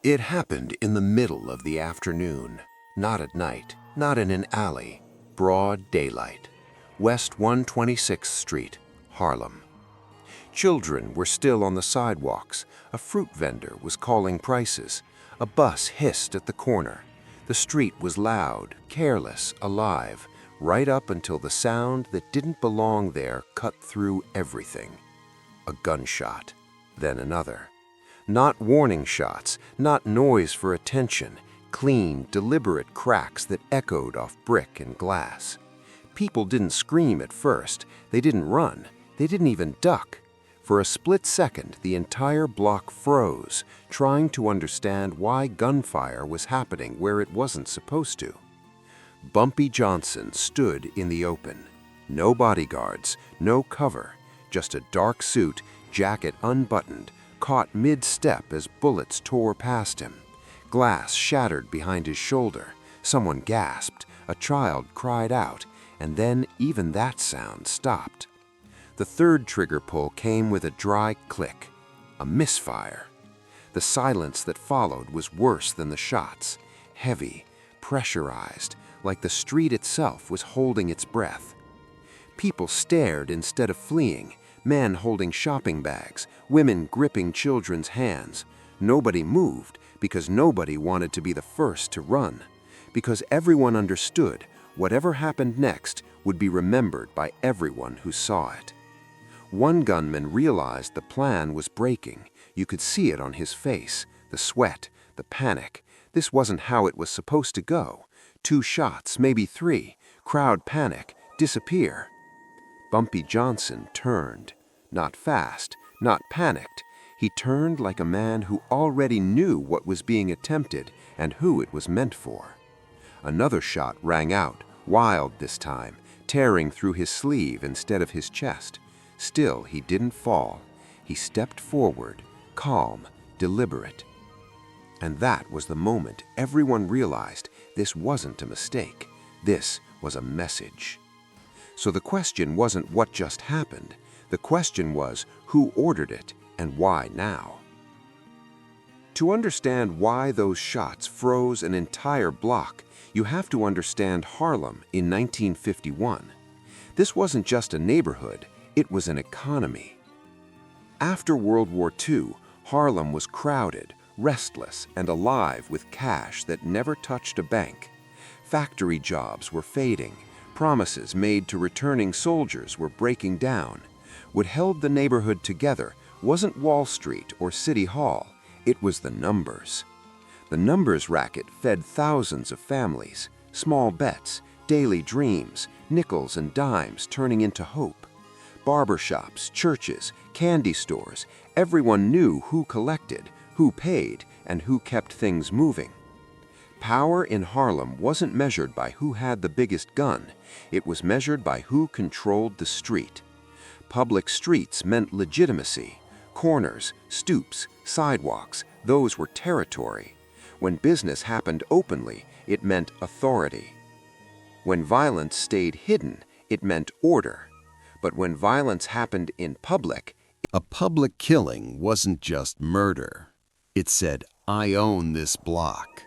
It happened in the middle of the afternoon, not at night, not in an alley, broad daylight. West 126th Street, Harlem. Children were still on the sidewalks. A fruit vendor was calling prices. A bus hissed at the corner. The street was loud, careless, alive, right up until the sound that didn't belong there cut through everything. A gunshot, then another. Not warning shots, not noise for attention, clean, deliberate cracks that echoed off brick and glass. People didn't scream at first, they didn't run, they didn't even duck. For a split second, the entire block froze, trying to understand why gunfire was happening where it wasn't supposed to. Bumpy Johnson stood in the open. No bodyguards, no cover, just a dark suit, jacket unbuttoned, caught mid-step as bullets tore past him. Glass shattered behind his shoulder. Someone gasped, a child cried out, and then even that sound stopped. The third trigger pull came with a dry click, a misfire. The silence that followed was worse than the shots, heavy, pressurized, like the street itself was holding its breath. People stared instead of fleeing, men holding shopping bags, women gripping children's hands. Nobody moved because nobody wanted to be the first to run, because everyone understood whatever happened next would be remembered by everyone who saw it. One gunman realized the plan was breaking. You could see it on his face, the sweat, the panic. This wasn't how it was supposed to go. 2 shots, maybe 3, crowd panic, disappear. Bumpy Johnson turned. Not fast, not panicked. He turned like a man who already knew what was being attempted and who it was meant for. Another shot rang out, wild this time, tearing through his sleeve instead of his chest. Still, he didn't fall. He stepped forward, calm, deliberate. And that was the moment everyone realized this wasn't a mistake. This was a message. So the question wasn't what just happened. The question was who ordered it and why now? To understand why those shots froze an entire block, you have to understand Harlem in 1951. This wasn't just a neighborhood, it was an economy. After World War II, Harlem was crowded, restless, and alive with cash that never touched a bank. Factory jobs were fading. Promises made to returning soldiers were breaking down. What held the neighborhood together wasn't Wall Street or City Hall, it was the numbers. The numbers racket fed thousands of families, small bets, daily dreams, nickels and dimes turning into hope. Barbershops, churches, candy stores, everyone knew who collected, who paid, and who kept things moving. Power in Harlem wasn't measured by who had the biggest gun, it was measured by who controlled the street. Public streets meant legitimacy. Corners, stoops, sidewalks, those were territory. When business happened openly, it meant authority. When violence stayed hidden, it meant order. But when violence happened in public, a public killing wasn't just murder. It said, "I own this block."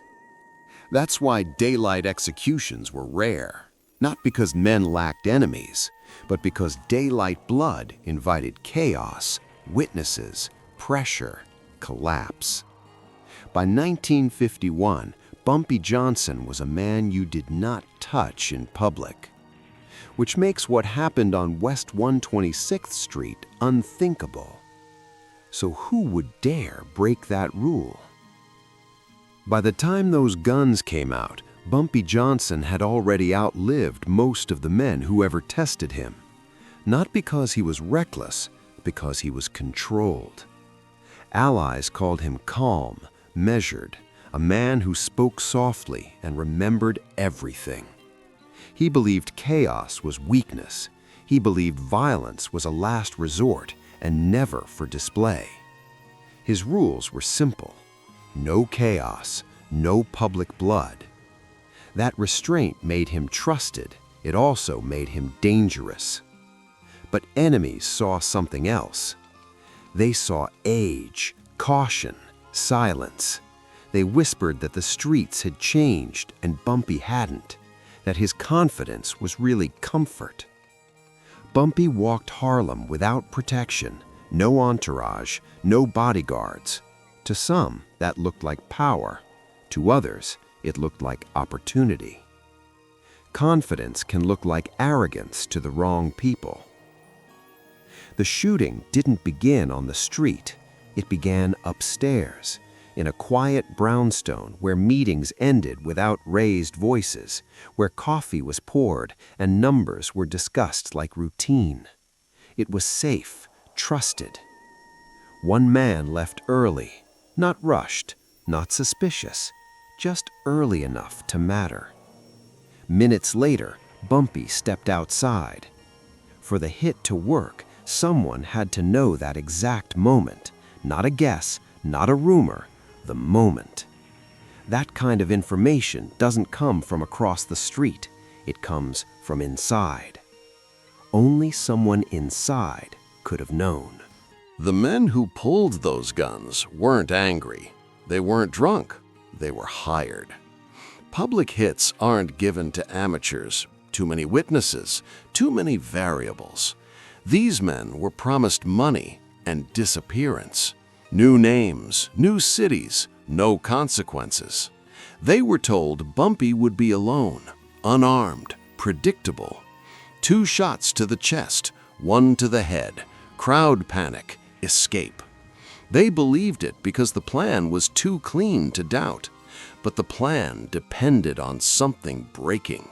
That's why daylight executions were rare. Not because men lacked enemies, but because daylight blood invited chaos, witnesses, pressure, collapse. By 1951, Bumpy Johnson was a man you did not touch in public, which makes what happened on West 126th Street unthinkable. So who would dare break that rule? By the time those guns came out, Bumpy Johnson had already outlived most of the men who ever tested him. Not because he was reckless, because he was controlled. Allies called him calm, measured, a man who spoke softly and remembered everything. He believed chaos was weakness. He believed violence was a last resort and never for display. His rules were simple. No chaos, no public blood. That restraint made him trusted. It also made him dangerous. But enemies saw something else. They saw age, caution, silence. They whispered that the streets had changed and Bumpy hadn't, that his confidence was really comfort. Bumpy walked Harlem without protection, no entourage, no bodyguards. To some, that looked like power. To others, it looked like opportunity. Confidence can look like arrogance to the wrong people. The shooting didn't begin on the street. It began upstairs, in a quiet brownstone where meetings ended without raised voices, where coffee was poured and numbers were discussed like routine. It was safe, trusted. One man left early, not rushed, not suspicious, just early enough to matter. Minutes later, Bumpy stepped outside. For the hit to work, someone had to know that exact moment. Not a guess, not a rumor, the moment. That kind of information doesn't come from across the street. It comes from inside. Only someone inside could have known. The men who pulled those guns weren't angry. They weren't drunk. They were hired. Public hits aren't given to amateurs. Too many witnesses, too many variables. These men were promised money and disappearance. New names, new cities, no consequences. They were told Bumpy would be alone, unarmed, predictable. 2 shots to the chest, 1 to the head, crowd panic, escape. They believed it because the plan was too clean to doubt. But the plan depended on something breaking.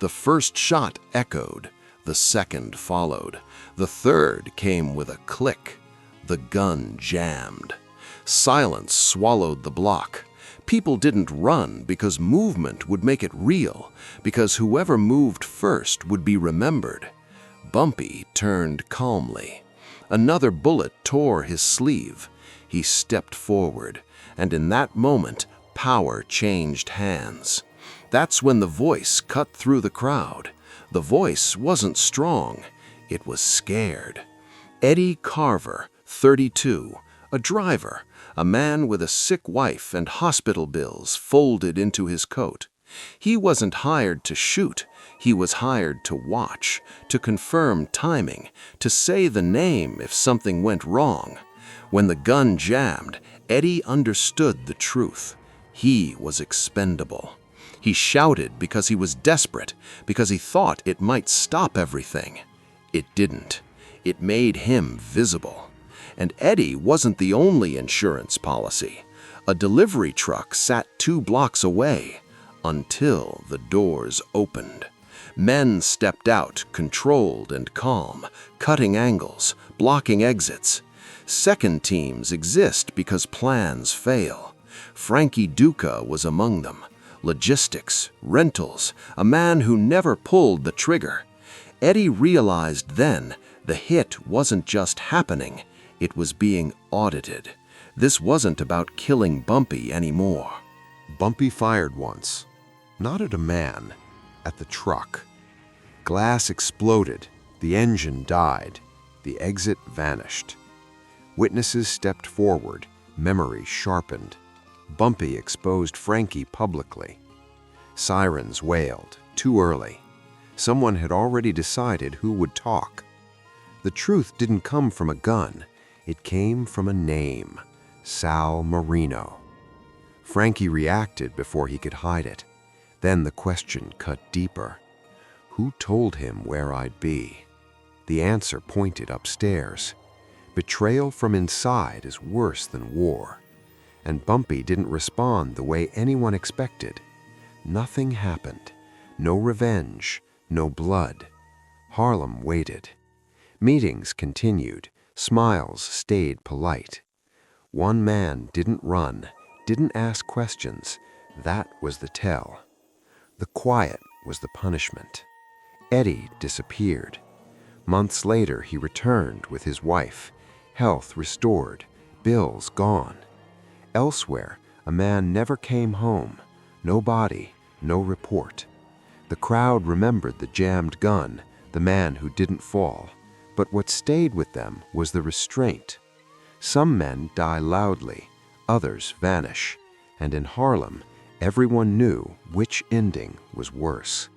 The first shot echoed, the second followed, the third came with a click. The gun jammed. Silence swallowed the block. People didn't run because movement would make it real, because whoever moved first would be remembered. Bumpy turned calmly. Another bullet tore his sleeve. He stepped forward, and in that moment, power changed hands. That's when the voice cut through the crowd. The voice wasn't strong. It was scared. Eddie Carver, 32, a driver, a man with a sick wife and hospital bills folded into his coat. He wasn't hired to shoot. He was hired to watch, to confirm timing, to say the name if something went wrong. When the gun jammed, Eddie understood the truth. He was expendable. He shouted because he was desperate, because he thought it might stop everything. It didn't. It made him visible. And Eddie wasn't the only insurance policy. A delivery truck sat 2 blocks away until the doors opened. Men stepped out, controlled and calm, cutting angles, blocking exits. Second teams exist because plans fail. Frankie Duca was among them. Logistics, rentals, a man who never pulled the trigger. Eddie realized then the hit wasn't just happening, it was being audited. This wasn't about killing Bumpy anymore. Bumpy fired once, not at a man, at the truck. Glass exploded, the engine died, the exit vanished. Witnesses stepped forward, memory sharpened. Bumpy exposed Frankie publicly. Sirens wailed, too early. Someone had already decided who would talk. The truth didn't come from a gun. It came from a name, Sal Marino. Frankie reacted before he could hide it. Then the question cut deeper. Who told him where I'd be? The answer pointed upstairs. Betrayal from inside is worse than war. And Bumpy didn't respond the way anyone expected. Nothing happened. No revenge, no blood. Harlem waited. Meetings continued. Smiles stayed polite. One man didn't run, didn't ask questions. That was the tell. The quiet was the punishment. Eddie disappeared. Months later, he returned with his wife. Health restored, bills gone. Elsewhere, a man never came home. No body, no report. The crowd remembered the jammed gun, the man who didn't fall. But what stayed with them was the restraint. Some men die loudly, others vanish, And in Harlem, everyone knew which ending was worse.